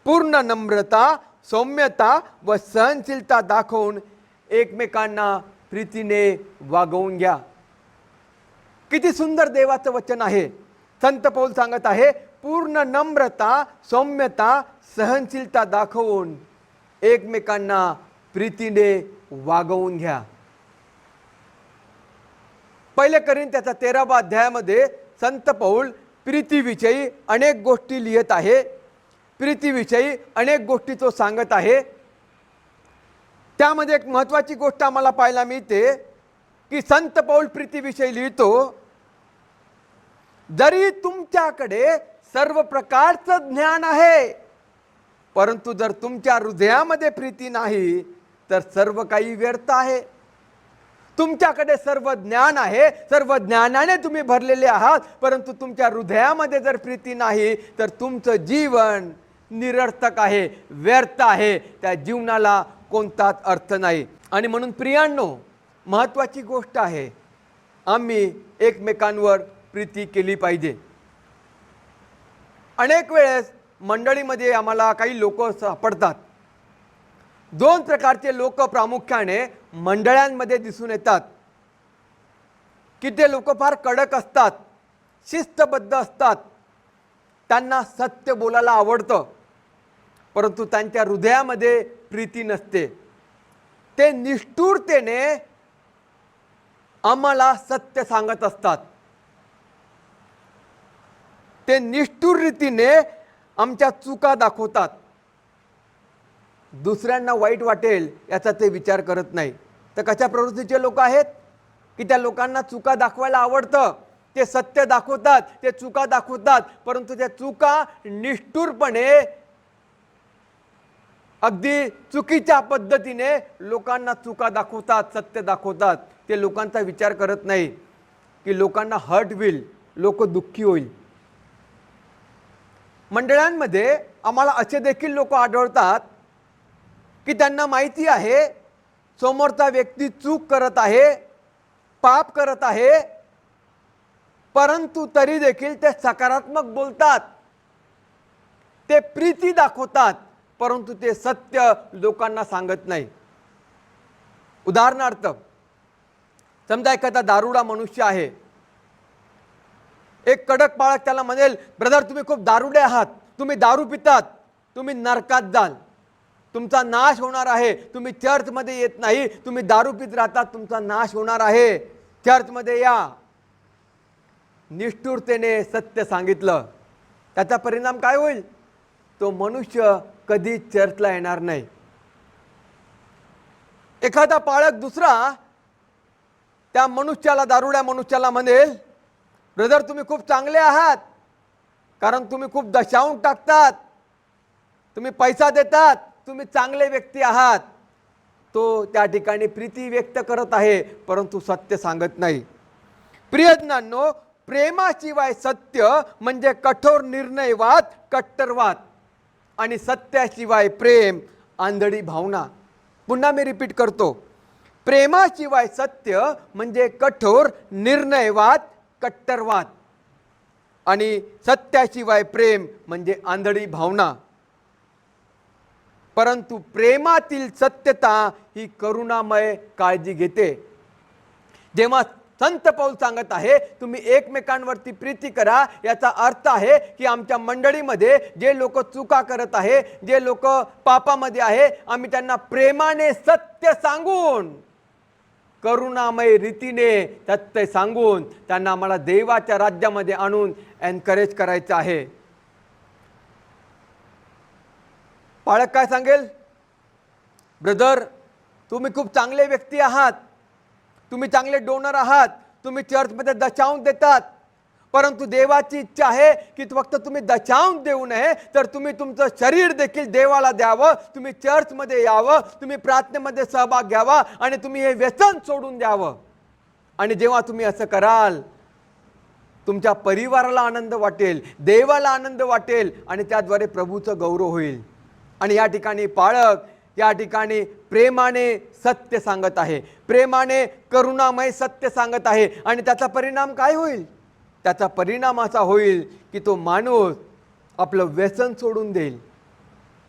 पूर्ण नम्रता, सौम्यता व सहनशीलता दाखवून एकमेकांना प्रीतीने वागवून घ्या. किती सुंदर देवाचं वचन आहे. संत पौल सांगत आहे, पूर्ण नम्रता, सौम्यता, सहनशीलता दाखवून एकमेकांना प्रीतीने वागवून घ्या. पहिले कोरिन्थ्याच्या 13व्या अध्यायामध्ये संत पौल प्रीतीविषयी अनेक गोष्टी लिहित आहे. प्रीतीविषयी अनेक गोष्टी तो सांगत आहे. त्यामध्ये एक महत्त्वाची गोष्ट आम्हाला पाहायला मिळते की संत पौल प्रीतीविषयी लिहितो, जरी तुमच्याकडे सर्व प्रकारचं ज्ञान आहे, परंतु जर तुमच्या हृदयामध्ये प्रीती नाही तर सर्व काही व्यर्थ आहे. तुमच्याकडे सर्व ज्ञान आहे, सर्व ज्ञानाने तुम्ही भरलेले आहात, परंतु तुमच्या हृदयामध्ये जर प्रीती नाही तर तुमचं जीवन निरर्थक आहे, व्यर्थ आहे. त्या जीवनाला कोणताच अर्थ नाही. आणि म्हणून प्रियांनो, महत्त्वाची गोष्ट आहे, आम्ही एकमेकांवर प्रीती केली पाहिजे. अनेक वेळेस मंडळीमध्ये आम्हाला काही लोक सापडतात. 2 प्रकारचे लोक प्रामुख्याने मंडळांमध्ये दिसून येतात. की ते लोक फार कडक असतात, शिस्तबद्ध असतात, त्यांना सत्य बोलायला आवडतं, परंतु त्यांच्या हृदयामध्ये प्रीती नसते. ते निष्ठुरतेने आम्हाला सत्य सांगत असतात. ते निष्ठुर रीतीने आमच्या चुका दाखवतात. दुसऱ्यांना वाईट वाटेल याचा ते विचार करत नाही. तर कशा प्रवृत्तीचे लोक आहेत की त्या लोकांना चुका दाखवायला आवडतं. ते सत्य दाखवतात, ते चुका दाखवतात, परंतु त्या चुका निष्ठुरपणे, अगदी चुकीच्या पद्धतीने लोकांना चुका दाखवतात, सत्य दाखवतात. ते लोकांचा विचार करत नाही की लोकांना हर्ट होईल, लोक दुःखी होईल. मंडळांमध्ये आम्हाला असे देखील लोक आढळतात की त्यांना माहिती आहे समोरचा व्यक्ती चूक करत आहे, पाप करत आहे, परंतु तरी देखील ते सकारात्मक बोलतात, ते प्रीती दाखवतात, परंतु ते सत्य लोकांना सांगत नाही. उदाहरणार्थ, समजा एखादा दारुडा मनुष्य आहे. एक कडक पाळक त्याला म्हणेल, ब्रदर तुम्ही खूप दारुडे आहात, तुम्ही दारू पितात, तुम्ही नरकात जाल, तुमचा नाश होणार आहे. तुम्ही चर्चमध्ये येत नाही, तुम्ही दारू पित राहतात, तुमचा नाश होणार आहे, चर्चमध्ये या. निष्ठुरतेने सत्य सांगितलं, त्याचा परिणाम काय होईल? तो मनुष्य कधी चर्चला येणार नाही. एखादा पाळक दुसरा त्या मनुष्याला, दारुड्या मनुष्याला म्हणेल, ब्रदर तुम्ही खूप चांगले आहात, कारण तुम्ही खूप दशावून टाकतात, तुम्ही पैसा देतात, तुम्ही चांगले व्यक्ती आहात. तो त्या ठिकाणी प्रीती व्यक्त करत आहे, परंतु सत्य सांगत नाही. प्रियजनांनो, प्रेमाशिवाय सत्य म्हणजे कठोर निर्णयवाद, कट्टरवाद, आणि सत्याशिवाय प्रेम आंधळी भावना. पुन्हा मी रिपीट करतो, प्रेमाशिवाय सत्य म्हणजे कठोर निर्णयवाद, कट्टरवाद, आणि सत्याशिवाय प्रेम म्हणजे आंधळी भावना. परंतु प्रेमातील सत्यता ही करुणामय काळजी घेते. जेव्हा संत पौल सांगत आहे तुम्ही एकमेकांवरती प्रीती करा, याचा अर्थ आहे की आमच्या मंडळीमध्ये जे लोक चुका करत आहे, जे लोक पापामध्ये आहे, आम्ही त्यांना प्रेमाने सत्य सांगून, करुणामय रीतीने सत्य सांगून त्यांना आम्हाला देवाच्या राज्यामध्ये आणून एनकरेज करायचं आहे. पाळक काय सांगेल? ब्रदर तुम्ही खूप चांगले व्यक्ती आहात, तुम्ही चांगले डोनर आहात, तुम्ही चर्चमध्ये दशांश देतात, परंतु देवाची इच्छा आहे की फक्त तुम्ही दशांश देऊ नये, तर तुम्ही तुमचं शरीर देखील देवाला द्यावं, तुम्ही चर्चमध्ये यावं, तुम्ही प्रार्थनेमध्ये सहभाग घ्यावा, आणि तुम्ही हे व्यसन सोडून द्यावं. आणि जेव्हा तुम्ही असं कराल, तुमच्या परिवाराला आनंद वाटेल, देवाला आनंद वाटेल, आणि त्याद्वारे प्रभूचं गौरव होईल. आणि या ठिकाणी पाळक या ठिकाणी प्रेमाने सत्य सांगत आहे, प्रेमाने करुणामय सत्य सांगत आहे. आणि त्याचा परिणाम काय होईल? त्याचा परिणाम असा होईल की तो माणूस आपलं व्यसन सोडून देईल,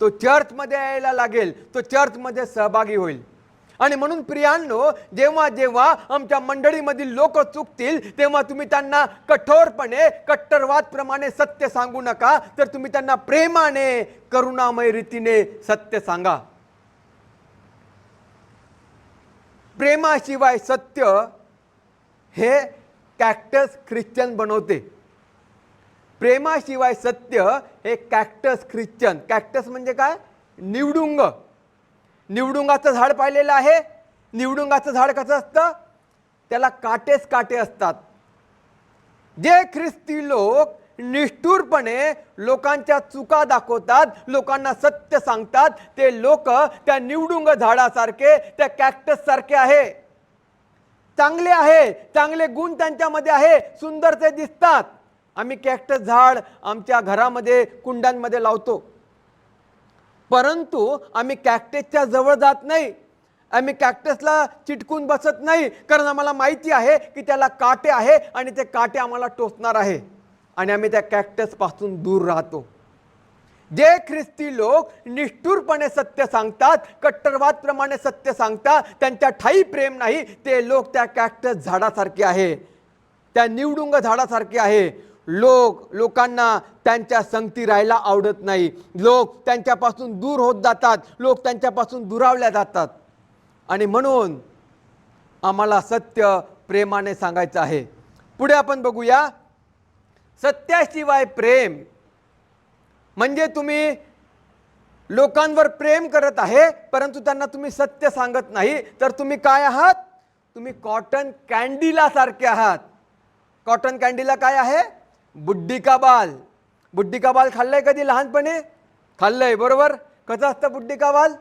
तो चर्चमध्ये यायला लागेल, तो चर्चमध्ये सहभागी होईल. आणि म्हणून प्रियांनो, जेव्हा जेव्हा आमच्या मंडळीमधील लोक चुकतील तेव्हा तुम्ही त्यांना कठोरपणे कट्टरवादप्रमाणे सत्य सांगू नका, तर तुम्ही त्यांना प्रेमाने करुणामय रीतीने सत्य सांगा. प्रेमाशिवाय सत्य हे कॅक्टस ख्रिश्चन बनवते. प्रेमाशिवाय सत्य हे कॅक्टस ख्रिश्चन. कॅक्टस म्हणजे काय? निवडुंग. निवडुंगाचं झाड पाहिलेलं आहे. निवडुंगाचं झाड कसं असतं? त्याला काटेच काटे असतात. जे ख्रिस्ती लोक निष्ठुरपणे लोकांच्या चुका दाखवतात, लोकांना सत्य सांगतात, ते लोक त्या निवडुंग झाडासारखे, त्या कॅक्टस सारखे आहे. चांगले आहे, चांगले गुण त्यांच्यामध्ये आहे, सुंदर ते दिसतात. आम्ही कॅक्टस झाड आमच्या घरामध्ये कुंड्यांमध्ये लावतो, परंतु आम्ही कॅक्टसच्या जवळ जात नाही, आम्ही कॅक्टसला चिटकून बसत नाही, कारण आम्हाला माहिती आहे की त्याला काटे आहे आणि ते काटे आम्हाला टोचणार आहे, आणि आम्ही त्या कॅक्टस पासून दूर राहतो. जे ख्रिस्ती लोक निष्ठुरपणे सत्य सांगतात, कट्टरवादप्रमाणे सत्य सांगतात, त्यांच्या ठाई प्रेम नाही, ते लोक त्या कॅक्टस झाडासारखे आहे, त्या निवडुंग झाडासारखे आहे. लोकांना त्यांच्या संगती राहायला आवडत नाही, लोक त्यांच्यापासून दूर होत जातात, लोक त्यांच्यापासून दुरावल्या जातात. आणि म्हणून आम्हाला सत्य प्रेमाने सांगायचं आहे. पुढे आपण बघूया, सत्याशिवाय प्रेम म्हणजे तुम्ही लोकांवर प्रेम करत आहे परंतु त्यांना तुम्ही सत्य सांगत नाही, तर तुम्ही काय आहात? तुम्ही कॉटन कॅन्डीला सारखे आहात. कॉटन कॅन्डीला काय आहे? बुड्डी का बाल. बुड्डी का बाल खाल्लंय कधी लहानपणी? खाल्लंय, बरोबर. कसं असतं बुड्डी का बाल?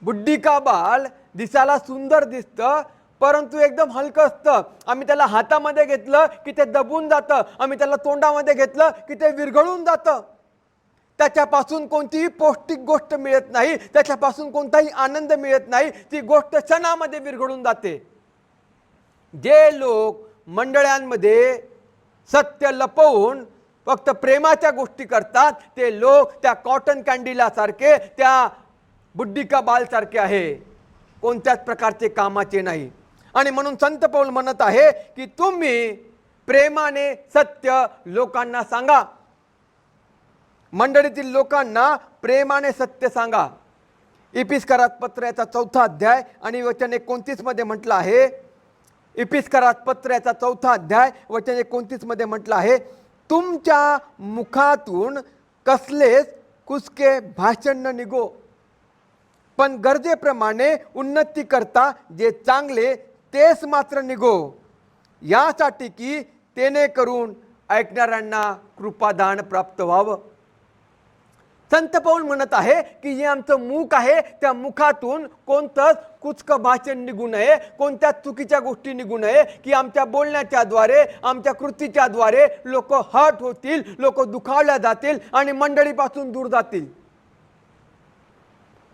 बुड्डी का बाल दिसायला सुंदर दिसतं, परंतु एकदम हलकं असतं. आम्ही त्याला हातामध्ये घेतलं की ते दबून जातं, आम्ही त्याला तोंडामध्ये घेतलं की ते विरघळून जातं. त्याच्यापासून कोणतीही पौष्टिक गोष्ट मिळत नाही, त्याच्यापासून कोणताही आनंद मिळत नाही, ती गोष्ट क्षणामध्ये विरघळून जाते. जे लोक मंडळांमध्ये सत्य लपवून फक्त प्रेमाच्या गोष्टी करतात, ते लोक त्या कॉटन कॅन्डीला सारखे, त्या बुड्डी का बाल सारखे आहे, कोणत्याच प्रकारचे कामाचे नाही. आणि म्हणून संत पौल म्हणत आहे की तुम्ही प्रेमाने सत्य लोकांना सांगा, मंडळीतील लोकांना प्रेमाने सत्य सांगा. इपिस्करात पत्र याचा 4था अध्याय आणि वचन 29 मध्ये म्हटलं आहे, इपिस्करात पत्र याचा 4था अध्याय वचन 29 मध्ये म्हटलं आहे, तुमच्या मुखातून कसलेच कुचके भाषण न निघो, पण गरजेप्रमाणे उन्नती करता जे चांगले तेच मात्र निघो, यासाठी की तेने करून ऐकणाऱ्यांना कृपादान प्राप्त व्हावं. संत पौल म्हणत आहे की जे आमचं मुख आहे त्या मुखातून कोणतंच कुचकं भाषण निघू नये, कोणत्या चुकीच्या गोष्टी निघू नये, की आमच्या बोलण्याच्या द्वारे, आमच्या कृतीच्या द्वारे लोक हर्ट होतील, लोक दुखावल्या जातील आणि मंडळीपासून दूर जातील.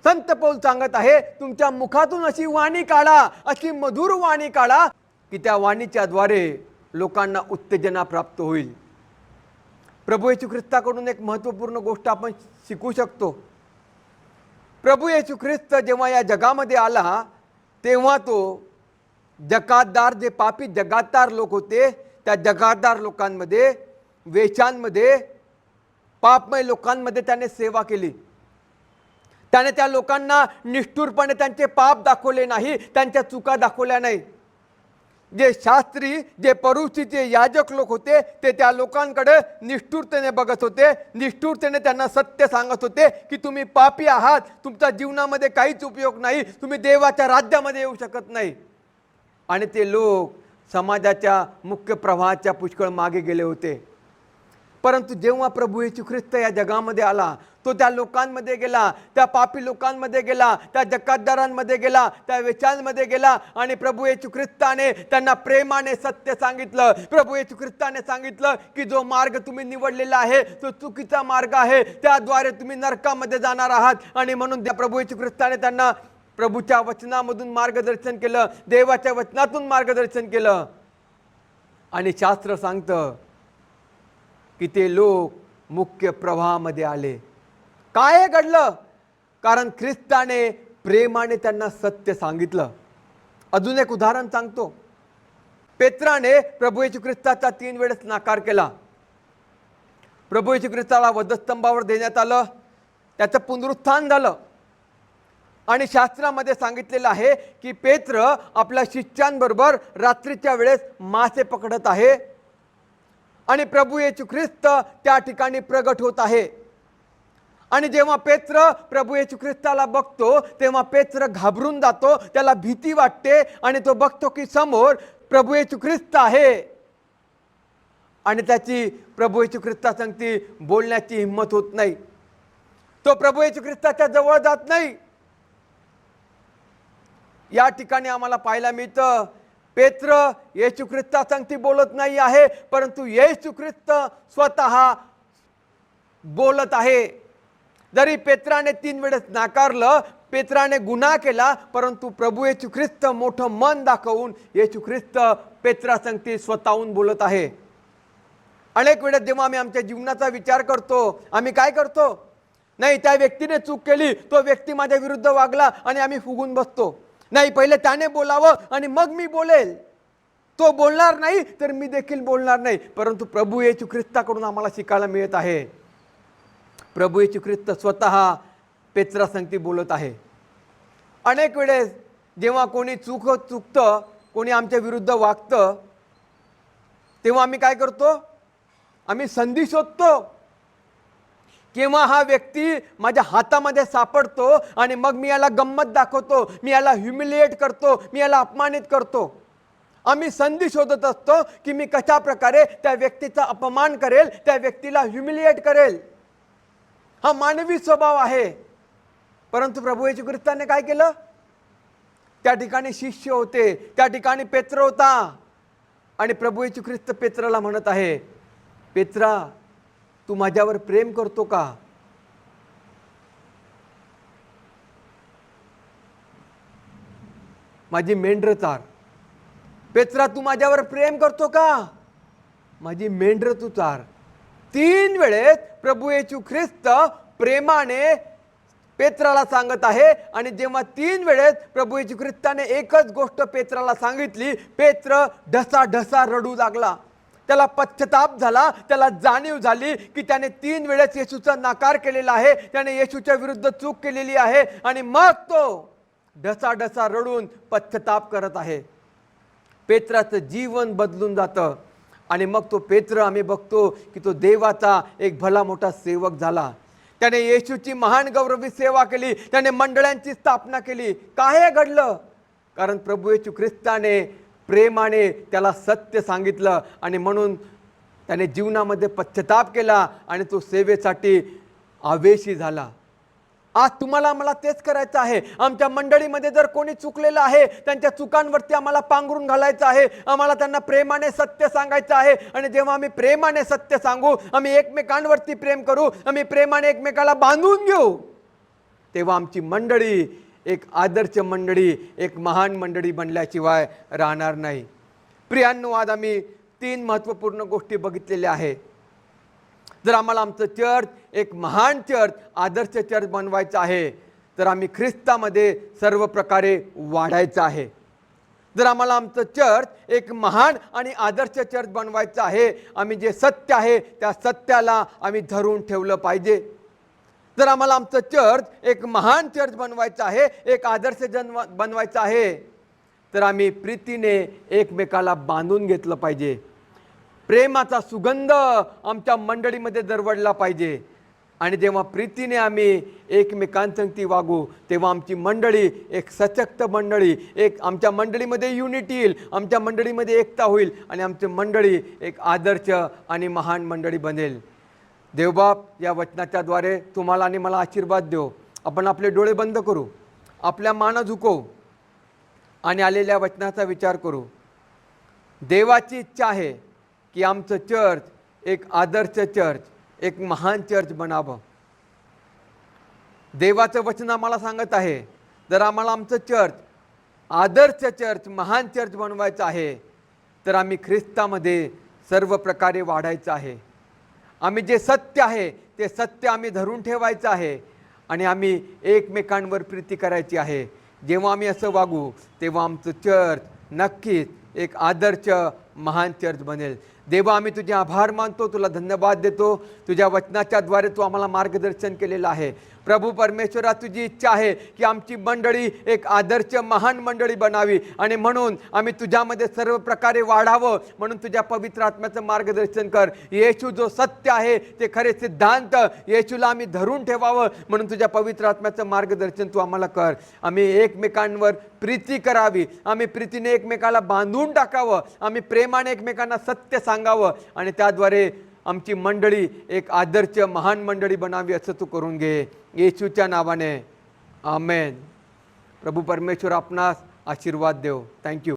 संत पौल सांगत आहे, तुमच्या मुखातून अशी वाणी काढा, अशी मधुर वाणी काढा की त्या वाणीच्या द्वारे लोकांना उत्तेजना प्राप्त होईल. प्रभू येशू ख्रिस्ताकडून एक महत्त्वपूर्ण गोष्ट आपण शिकू शकतो. प्रभू येशू ख्रिस्त जेव्हा या जगामध्ये आला तेव्हा तो जगातदार, जे पापी जगातदार लोक होते, त्या जगातदार लोकांमध्ये, वेश्यांमध्ये, पापमय लोकांमध्ये त्याने सेवा केली. त्याने त्या लोकांना निष्ठुरपणे त्यांचे पाप दाखवले नाही, त्यांच्या चुका दाखवल्या नाही. जे शास्त्री, जे परुषीचे याजक लोक होते ते त्या लोकांकडे निष्ठुरतेने बघत होते, निष्ठुरतेने त्यांना सत्य सांगत होते की तुम्ही पापी आहात, तुमच्या जीवनामध्ये काहीच उपयोग नाही, तुम्ही देवाच्या राज्यामध्ये येऊ शकत नाही. आणि ते लोक समाजाच्या मुख्य प्रवाहाच्या पुष्कळ मागे गेले होते. परंतु जेव्हा प्रभू येशू ख्रिस्त या जगामध्ये आला, तो त्या लोकांमध्ये गेला, त्या पापी लोकांमध्ये गेला, त्या जकातदारांमध्ये गेला, त्या वेश्यांमध्ये गेला आणि प्रभू येशू ख्रिस्ताने त्यांना प्रेमाने सत्य सांगितलं. प्रभू येशू ख्रिस्ताने सांगितलं की जो मार्ग तुम्ही निवडलेला आहे तो चुकीचा मार्ग आहे, त्याद्वारे तुम्ही नरकामध्ये जाणार आहात. आणि म्हणून त्या प्रभू येशू ख्रिस्ताने त्यांना प्रभूच्या वचनामधून मार्गदर्शन केलं, देवाच्या वचनातून मार्गदर्शन केलं. आणि शास्त्र सांगतं की ते लोक मुख्य प्रवाहामध्ये आले. काय घडलं? कारण ख्रिस्ताने प्रेमाने त्यांना सत्य सांगितलं. अजून एक उदाहरण सांगतो. पेत्राने प्रभू येशू ख्रिस्ताचा 3 वेळेस नाकार केला. प्रभू येशू ख्रिस्ताला वधस्तंभावर देण्यात आलं, त्याचं पुनरुत्थान झालं आणि शास्त्रामध्ये सांगितलेलं आहे की पेत्र आपल्या शिष्यांबरोबर रात्रीच्या वेळेस मासे पकडत आहे आणि प्रभू येशू ख्रिस्त त्या ठिकाणी प्रगट होत आहे. आणि जेव्हा पेत्र प्रभू येशू ख्रिस्ताला बघतो तेव्हा पेत्र घाबरून जातो, त्याला भीती वाटते आणि तो बघतो की समोर प्रभू येशू ख्रिस्त आहे आणि त्याची प्रभू येशू ख्रिस्तासंगती बोलण्याची हिंमत होत नाही. तो प्रभू येशू ख्रिस्ताच्या जवळ जात नाही. या ठिकाणी आम्हाला पाहायला मिळतं पेत्र येशू ख्रिस्तासंगती बोलत नाही आहे, परंतु येशू ख्रिस्त स्वतः बोलत आहे. जरी पेत्राने 3 वेळेस नाकारलं, पेत्राने गुन्हा केला, परंतु प्रभू येशू ख्रिस्त मोठं मन दाखवून येशू ख्रिस्त पेत्रासंगती स्वतःहून बोलत आहे. अनेक वेळेस जेव्हा आम्ही आमच्या जीवनाचा विचार करतो, आम्ही काय करतो? नाही, त्या व्यक्तीने चूक केली, तो व्यक्ती माझ्या विरुद्ध वागला आणि आम्ही फुगून बसतो. नाही, पहिले त्याने बोलावं आणि मग मी बोलेल. तो बोलणार नाही तर मी देखील बोलणार नाही. परंतु प्रभू येशू ख्रिस्ताकडून आम्हाला शिकायला मिळत आहे. प्रभू येशू ख्रिस्त स्वतः पेत्रासंगती बोलत आहे. अनेक वेळेस जेव्हा कोणी चुकतं, कोणी आमच्या विरुद्ध वागतं, तेव्हा आम्ही काय करतो? आम्ही संधी शोधतो. केव्हा हा व्यक्ती माझ्या हातामध्ये सापडतो आणि मग मी याला गंमत दाखवतो, मी याला ह्युमिलिएट करतो, मी याला अपमानित करतो. आम्ही संधी शोधत असतो की मी कशा प्रकारे त्या व्यक्तीचा अपमान करेल, त्या व्यक्तीला ह्युमिलिएट करेल. हा मानवी स्वभाव आहे. परंतु प्रभू येशू ख्रिस्ताने काय केलं? त्या ठिकाणी शिष्य होते, त्या ठिकाणी पेत्र होता आणि प्रभू येशू ख्रिस्त पेत्राला म्हणत आहे, पेत्रा, तू माझ्यावर प्रेम करतो का? माझी मेंढरं चार. पेत्रा, तू माझ्यावर प्रेम करतो का? माझी मेंढरं तू चार. 3 वेळेस प्रभू येशू ख्रिस्त प्रेमाने पेत्राला सांगत आहे. आणि जेव्हा 3 वेळेस प्रभू येशू ख्रिस्ताने एकच गोष्ट पेत्राला सांगितली, पेत्र ढसा रडू लागला. त्याला पश्चाताप झाला, त्याला जाणीव झाली की त्याने 3 वेळेस येशूचा नाकार केलेला आहे, त्याने येशूच्या विरुद्ध चूक केलेली आहे आणि मग तो ढसा रडून पश्चाताप करत आहे. पेत्राचं जीवन बदलून जातं आणि मग तो पेत्र आम्ही बघतो की तो देवाचा एक भला मोठा सेवक झाला. त्याने येशूची महान गौरवी सेवा केली, त्याने मंडळांची स्थापना केली. काय घडलं? कारण प्रभू येशू ख्रिस्ताने प्रेमाने त्याला सत्य सांगितलं आणि म्हणून त्याने जीवनामध्ये पश्चाताप केला आणि तो सेवेसाठी आवेशी झाला. आज तुम्हाला मला तेच करायचं आहे. आमच्या मंडळीमध्ये जर कोणी चुकलेलं आहे, त्यांच्या चुकांवरती आम्हाला पांघरून घालायचं आहे. आम्हाला त्यांना प्रेमाने सत्य सांगायचं आहे. आणि जेव्हा आम्ही प्रेमाने सत्य सांगू, आम्ही एकमेकांवरती प्रेम करू, आम्ही प्रेमाने एकमेकाला बांधून घेऊ, तेव्हा आमची मंडळी एक आदर्श मंडळी, एक महान मंडळी बनल्याशिवाय राहणार नाही. प्रियांनो, आज आम्ही 3 महत्त्वपूर्ण गोष्टी बघितलेल्या आहेत. जर आम्हाला आमचं चर्च एक महान चर्च, आदर्श चर्च बनवायचं आहे, तर आम्ही ख्रिस्तामध्ये सर्व प्रकारे वाढायचं आहे. जर आम्हाला आमचं चर्च एक महान आणि आदर्श चर्च बनवायचं आहे, आम्ही जे सत्य आहे त्या सत्याला आम्ही धरून ठेवलं पाहिजे. जर आम्हाला आमचं चर्च एक महान चर्च बनवायचं आहे, एक आदर्श बनवायचं आहे, तर आम्ही प्रीतीने एकमेकाला बांधून घेतलं पाहिजे. प्रेमाचा सुगंध आमच्या मंडळीमध्ये दरवळला पाहिजे. आणि जेव्हा प्रीतीने आम्ही एकमेकांसंगती वागू तेव्हा आमची मंडळी एक सशक्त मंडळी, एक आमच्या मंडळीमध्ये युनिटी येईल, आमच्या मंडळीमध्ये एकता होईल आणि आमची मंडळी एक आदर्श आणि महान मंडळी बनेल. देवबाप, या वचनाच्याद्वारे तुम्हाला आणि मला आशीर्वाद देव. आपण आपले डोळे बंद करू, आपल्या मान झुकवू आणि आलेल्या वचनाचा विचार करू. देवाची इच्छा आहे की आमचं चर्च एक आदर्श चर्च, एक महान चर्च बनावं. देवाचं वचन आम्हाला सांगत आहे, जर आम्हाला आमचं चर्च आदर्श चर्च, महान चर्च बनवायचं आहे तर आम्ही ख्रिस्तामध्ये सर्व प्रकारे वाढायचं आहे. आम्ही जे सत्य आहे ते सत्य आम्ही धरून ठेवायचं आहे आणि आम्ही एकमेकांवर प्रीती करायची आहे. जेव्हा आम्ही असं वागू तेव्हा आमचं चर्च नक्कीच एक आदर्श महान चर्च बनेल. देवा, आम्ही तुझे आभार मानतो, तुला धन्यवाद देतो. तुझ्या वचनाच्याद्वारे तू आम्हाला मार्गदर्शन केलेलं आहे. प्रभू परमेश्वरा, तुझी इच्छा आहे की आमची मंडळी एक आदर्श महान मंडळी बनावी आणि म्हणून आम्ही तुझ्यामध्ये सर्व प्रकारे वाढावं. म्हणून तुझ्या पवित्र आत्म्याचं मार्गदर्शन कर. येशू जो सत्य आहे ते खरे सिद्धांत, येशूला आम्ही धरून ठेवावं म्हणून तुझ्या पवित्र आत्म्याचं मार्गदर्शन तू आम्हाला कर. आम्ही एकमेकांवर प्रीती करावी, आम्ही प्रीतीने एकमेकाला बांधून टाकावं, आम्ही प्रेमाने एकमेकांना सत्य सांगावं आणि त्याद्वारे आमची मंडळी एक आदर्श महान मंडळी बनावी असं तू करून घे. येशूच्या नावाने आमेन. प्रभू परमेश्वर आपणास आशीर्वाद देव. थँक्यू.